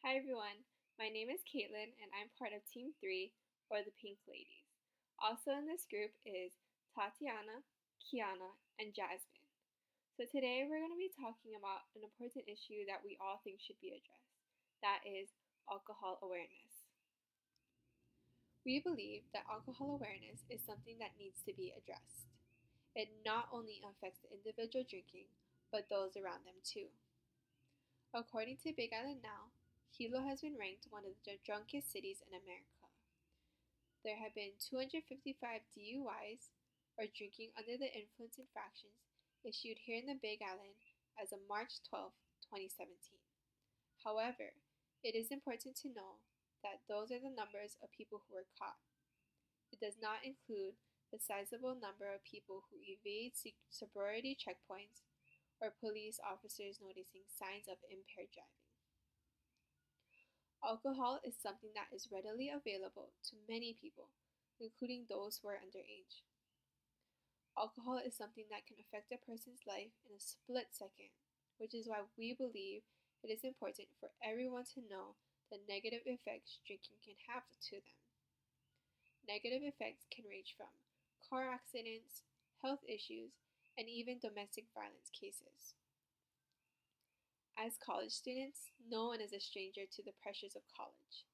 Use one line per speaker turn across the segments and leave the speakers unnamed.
Hi everyone, my name is Caitlin and I'm part of Team 3, or the Pink Ladies. Also in this group is Tatiana, Kiana, and Jasmine. So today we're going to be talking about an important issue that we all think should be addressed. That is alcohol awareness. We believe that alcohol awareness is something that needs to be addressed. It not only affects the individual drinking, but those around them too. According to Big Island Now, Hilo has been ranked one of the drunkest cities in America. There have been 255 DUIs, or drinking under the influence infractions, issued here in the Big Island as of March 12, 2017. However, it is important to know that those are the numbers of people who were caught. It does not include the sizable number of people who evade sobriety checkpoints or police officers noticing signs of impaired driving. Alcohol is something that is readily available to many people, including those who are underage. Alcohol is something that can affect a person's life in a split second, which is why we believe it is important for everyone to know the negative effects drinking can have to them. Negative effects can range from car accidents, health issues, and even domestic violence cases. As college students, no one is a stranger to the pressures of college.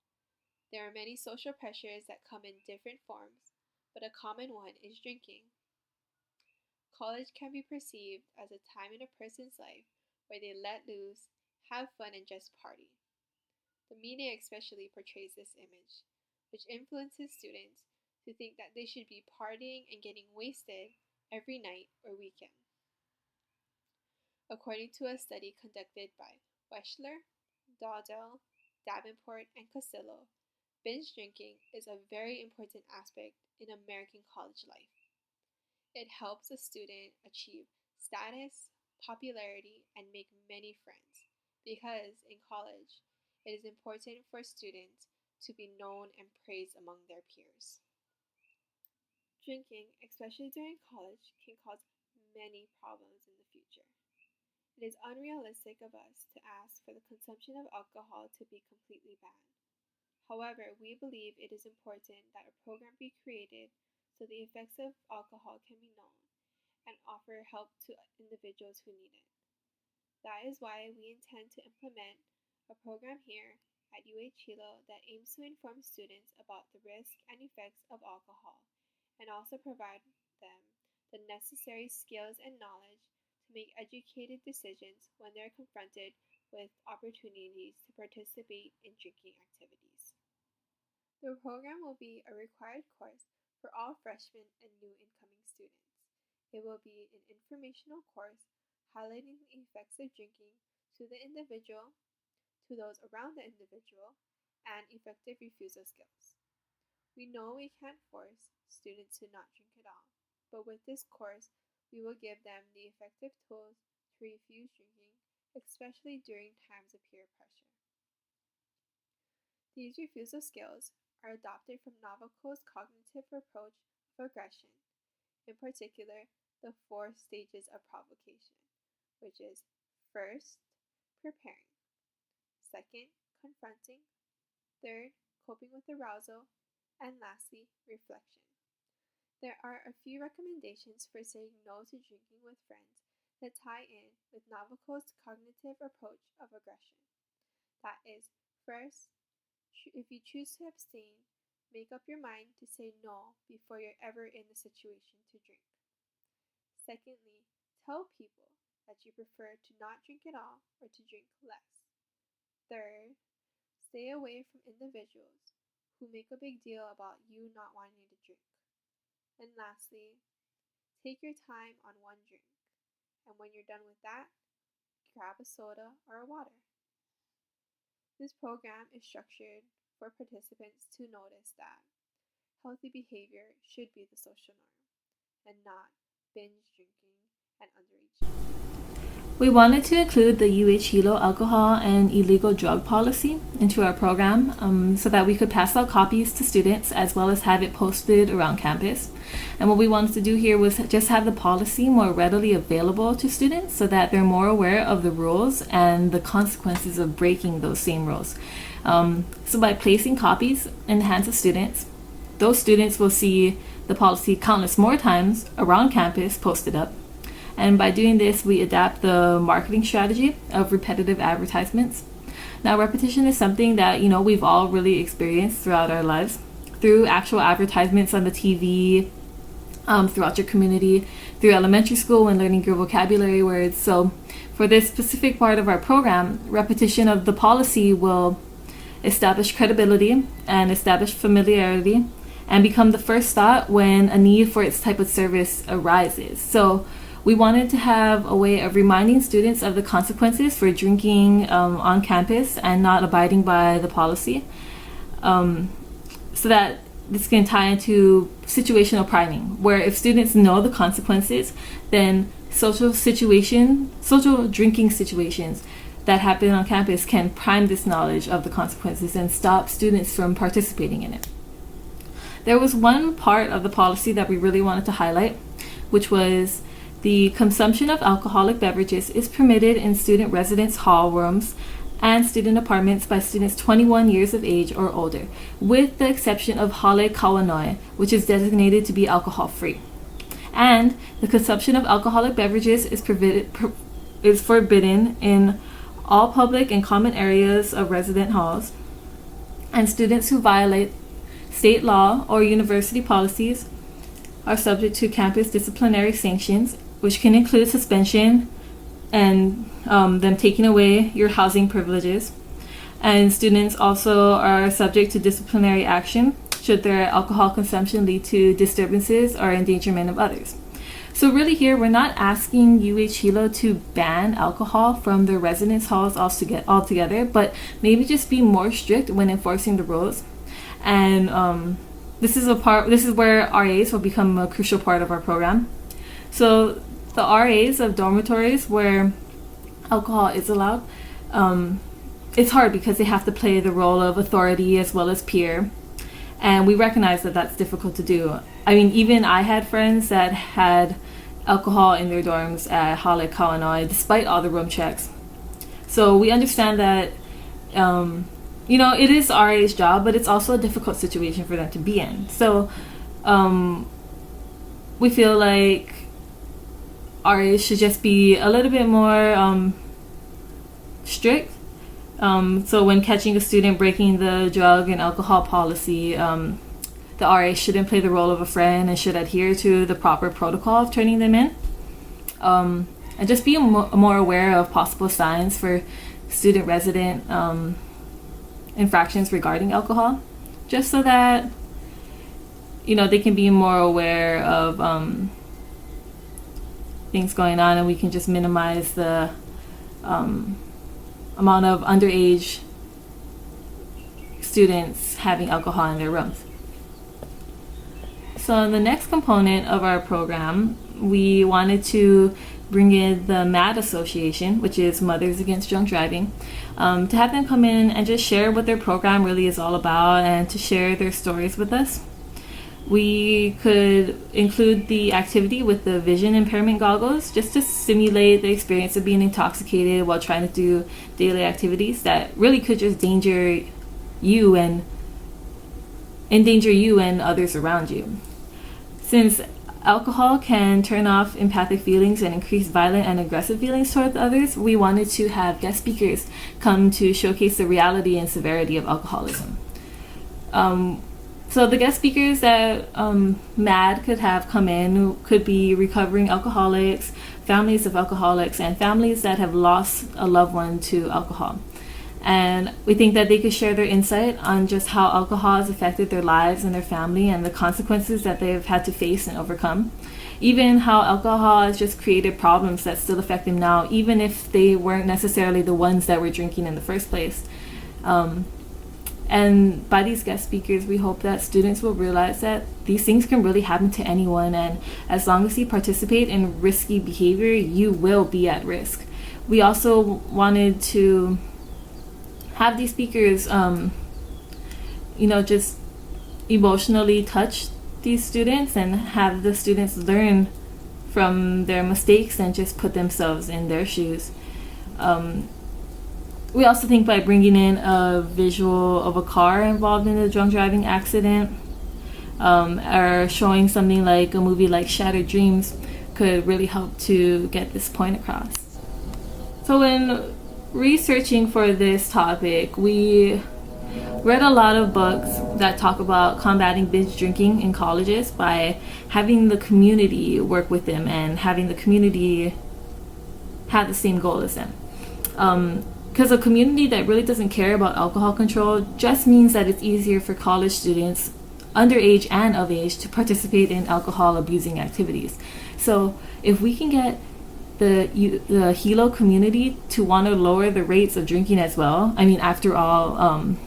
There are many social pressures that come in different forms, but a common one is drinking. College can be perceived as a time in a person's life where they let loose, have fun, and just party. The media especially portrays this image, which influences students to think that they should be partying and getting wasted every night or weekend. According to a study conducted by Weschler, Dowdell, Davenport, and Costello, binge drinking is a very important aspect in American college life. It helps a student achieve status, popularity, and make many friends because in college, it is important for students to be known and praised among their peers. Drinking, especially during college, can cause many problems in the future. It is unrealistic of us to ask for the consumption of alcohol to be completely banned. However, we believe it is important that a program be created so the effects of alcohol can be known and offer help to individuals who need it. That is why we intend to implement a program here at Hilo that aims to inform students about the risks and effects of alcohol and also provide them the necessary skills and knowledge to make educated decisions when they are confronted with opportunities to participate in drinking activities. The program will be a required course for all freshmen and new incoming students. It will be an informational course highlighting the effects of drinking to the individual, to those around the individual, and effective refusal skills. We know we can't force students to not drink at all, but with this course, we will give them the effective tools to refuse drinking, especially during times of peer pressure. These refusal skills are adopted from Navalko's cognitive approach of aggression, in particular, the 4 stages of provocation, which is first, preparing, second, confronting, third, coping with arousal, and lastly, reflection. There are a few recommendations for saying no to drinking with friends that tie in with Navalko's cognitive approach of aggression. That is, first, if you choose to abstain, make up your mind to say no before you're ever in the situation to drink. Secondly, tell people that you prefer to not drink at all or to drink less. Third, stay away from individuals who make a big deal about you not wanting to drink. And lastly, take your time on one drink, and when you're done with that, grab a soda or a water. This program is structured for participants to notice that healthy behavior should be the social norm and not binge drinking and underage drinking.
We wanted to include the UH Hilo alcohol and illegal drug policy into our program so that we could pass out copies to students as well as have it posted around campus. And what we wanted to do here was just have the policy more readily available to students so that they're more aware of the rules and the consequences of breaking those same rules. So by placing copies in the hands of students, those students will see the policy countless more times around campus posted up. And by doing this, we adapt the marketing strategy of repetitive advertisements. Now, repetition is something that, we've all really experienced throughout our lives through actual advertisements on the TV, throughout your community, through elementary school when learning your vocabulary words. So for this specific part of our program, repetition of the policy will establish credibility and establish familiarity and become the first thought when a need for its type of service arises. So we wanted to have a way of reminding students of the consequences for drinking on campus and not abiding by the policy, so that this can tie into situational priming, where if students know the consequences, then social drinking situations that happen on campus can prime this knowledge of the consequences and stop students from participating in it. There was one part of the policy that we really wanted to highlight, which was the consumption of alcoholic beverages is permitted in student residence hall rooms and student apartments by students 21 years of age or older, with the exception of Hale Kawanoi, which is designated to be alcohol-free. And the consumption of alcoholic beverages is forbidden in all public and common areas of resident halls, and students who violate state law or university policies are subject to campus disciplinary sanctions, which can include suspension and them taking away your housing privileges. And students also are subject to disciplinary action should their alcohol consumption lead to disturbances or endangerment of others. So really here, we're not asking UH Hilo to ban alcohol from their residence halls altogether, but maybe just be more strict when enforcing the rules. And this is where RAs will become a crucial part of our program. So the RAs of dormitories where alcohol is allowed, it's hard because they have to play the role of authority as well as peer. And we recognize that that's difficult to do. I mean, even I had friends that had alcohol in their dorms at Hale Kawanoi despite all the room checks. So we understand that, it is RA's job, but it's also a difficult situation for them to be in. So we feel like RAs should just be a little bit more strict. So when catching a student breaking the drug and alcohol policy, the RA shouldn't play the role of a friend and should adhere to the proper protocol of turning them in. And just be more aware of possible signs for student-resident infractions regarding alcohol, just so that, they can be more aware of things going on and we can just minimize the amount of underage students having alcohol in their rooms. So the next component of our program, we wanted to bring in the MAD Association, which is Mothers Against Drunk Driving, to have them come in and just share what their program really is all about and to share their stories with us. We could include the activity with the vision impairment goggles just to simulate the experience of being intoxicated while trying to do daily activities that really could just endanger you and others around you. Since alcohol can turn off empathic feelings and increase violent and aggressive feelings towards others, we wanted to have guest speakers come to showcase the reality and severity of alcoholism. So the guest speakers that MAD could have come in could be recovering alcoholics, families of alcoholics, and families that have lost a loved one to alcohol. And we think that they could share their insight on just how alcohol has affected their lives and their family and the consequences that they've had to face and overcome. Even how alcohol has just created problems that still affect them now, even if they weren't necessarily the ones that were drinking in the first place. And by these guest speakers, we hope that students will realize that these things can really happen to anyone, and as long as you participate in risky behavior, you will be at risk. We also wanted to have these speakers, just emotionally touch these students and have the students learn from their mistakes and just put themselves in their shoes. We also think by bringing in a visual of a car involved in a drunk driving accident, or showing something like a movie like Shattered Dreams could really help to get this point across. So when researching for this topic, we read a lot of books that talk about combating binge drinking in colleges by having the community work with them and having the community have the same goal as them. Because a community that really doesn't care about alcohol control just means that it's easier for college students, underage and of age, to participate in alcohol abusing activities. So if we can get the Hilo community to want to lower the rates of drinking as well, I mean, after all,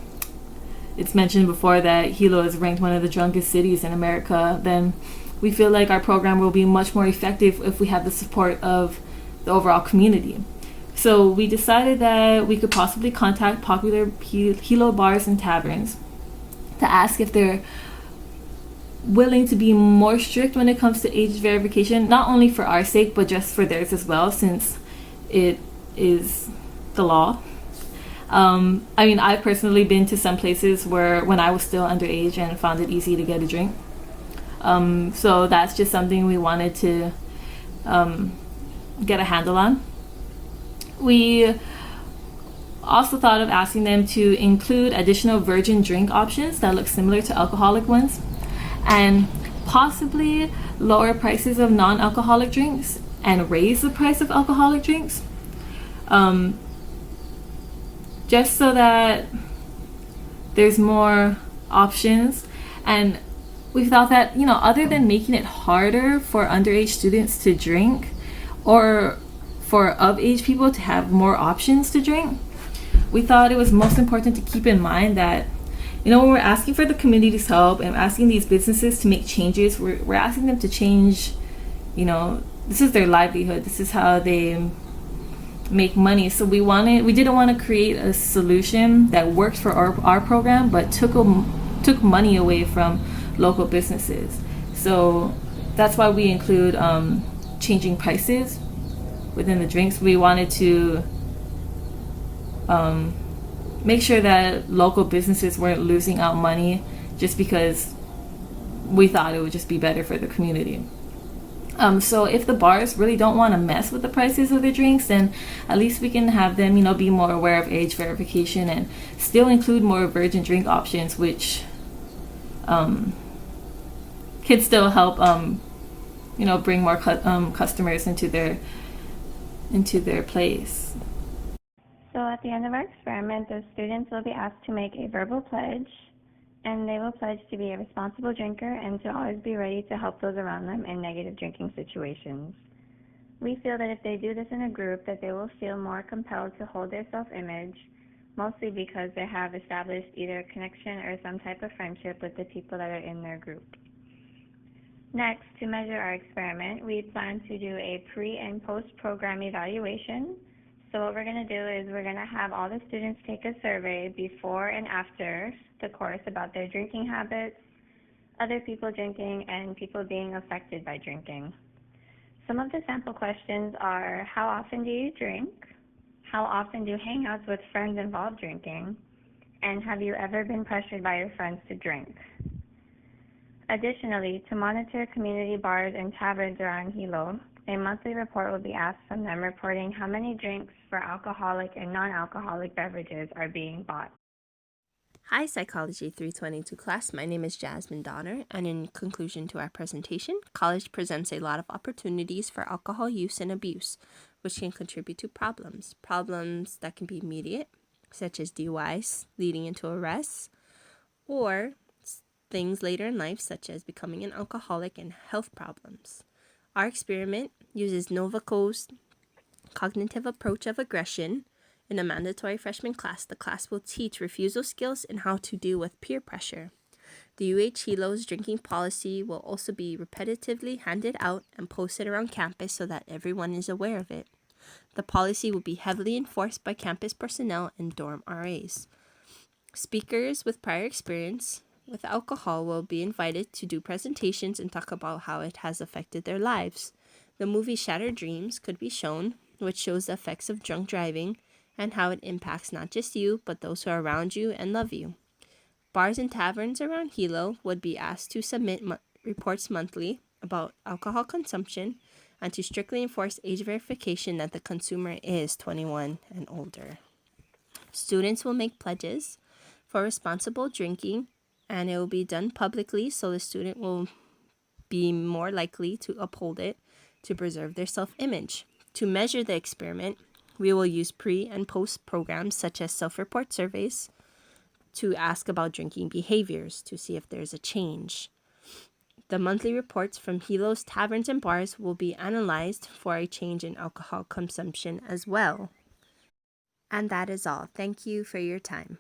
it's mentioned before that Hilo is ranked one of the drunkest cities in America, then we feel like our program will be much more effective if we have the support of the overall community. So we decided that we could possibly contact popular Hilo bars and taverns to ask if they're willing to be more strict when it comes to age verification, not only for our sake, but just for theirs as well, since it is the law. I've personally been to some places where when I was still underage and found it easy to get a drink. So that's just something we wanted to get a handle on. We also thought of asking them to include additional virgin drink options that look similar to alcoholic ones, and possibly lower prices of non-alcoholic drinks and raise the price of alcoholic drinks. Just so that there's more options. And we thought that, other than making it harder for underage students to drink or for of-age people to have more options to drink, we thought it was most important to keep in mind that, when we're asking for the community's help and asking these businesses to make changes, we're asking them to change, this is their livelihood. This is how they make money. So we didn't want to create a solution that worked for our program, but took money away from local businesses. So that's why we include changing prices within the drinks. We wanted to make sure that local businesses weren't losing out money just because we thought it would just be better for the community. So if the bars really don't want to mess with the prices of their drinks, then at least we can have them, be more aware of age verification and still include more virgin drink options, which can still help, bring more customers into their place.
So at the end of our experiment, the students will be asked to make a verbal pledge, and they will pledge to be a responsible drinker and to always be ready to help those around them in negative drinking situations. We feel that if they do this in a group, that they will feel more compelled to hold their self-image, mostly because they have established either a connection or some type of friendship with the people that are in their group. Next, to measure our experiment, we plan to do a pre- and post-program evaluation. So what we're going to do is we're going to have all the students take a survey before and after the course about their drinking habits, other people drinking, and people being affected by drinking. Some of the sample questions are: how often do you drink? How often do hangouts with friends involve drinking? And have you ever been pressured by your friends to drink? Additionally, to monitor community bars and taverns around Hilo, a monthly report will be asked from them reporting how many drinks for alcoholic and non-alcoholic beverages are being bought.
Hi, Psychology 322 class. My name is Jasmine Donner, and in conclusion to our presentation, college presents a lot of opportunities for alcohol use and abuse, which can contribute to problems that can be immediate, such as DUIs leading into arrests, or things later in life, such as becoming an alcoholic and health problems. Our experiment uses Novako's cognitive approach of aggression. In a mandatory freshman class, the class will teach refusal skills and how to deal with peer pressure. The UH Hilo's drinking policy will also be repetitively handed out and posted around campus so that everyone is aware of it. The policy will be heavily enforced by campus personnel and dorm RAs. Speakers with prior experience with alcohol will be invited to do presentations and talk about how it has affected their lives. The movie Shattered Dreams could be shown, which shows the effects of drunk driving and how it impacts not just you, but those who are around you and love you. Bars and taverns around Hilo would be asked to submit reports monthly about alcohol consumption and to strictly enforce age verification that the consumer is 21 and older. Students will make pledges for responsible drinking, and it will be done publicly so the student will be more likely to uphold it to preserve their self-image. To measure the experiment, we will use pre- and post programs such as self-report surveys to ask about drinking behaviors to see if there's a change. The monthly reports from Hilo's taverns and bars will be analyzed for a change in alcohol consumption as well. And that is all. Thank you for your time.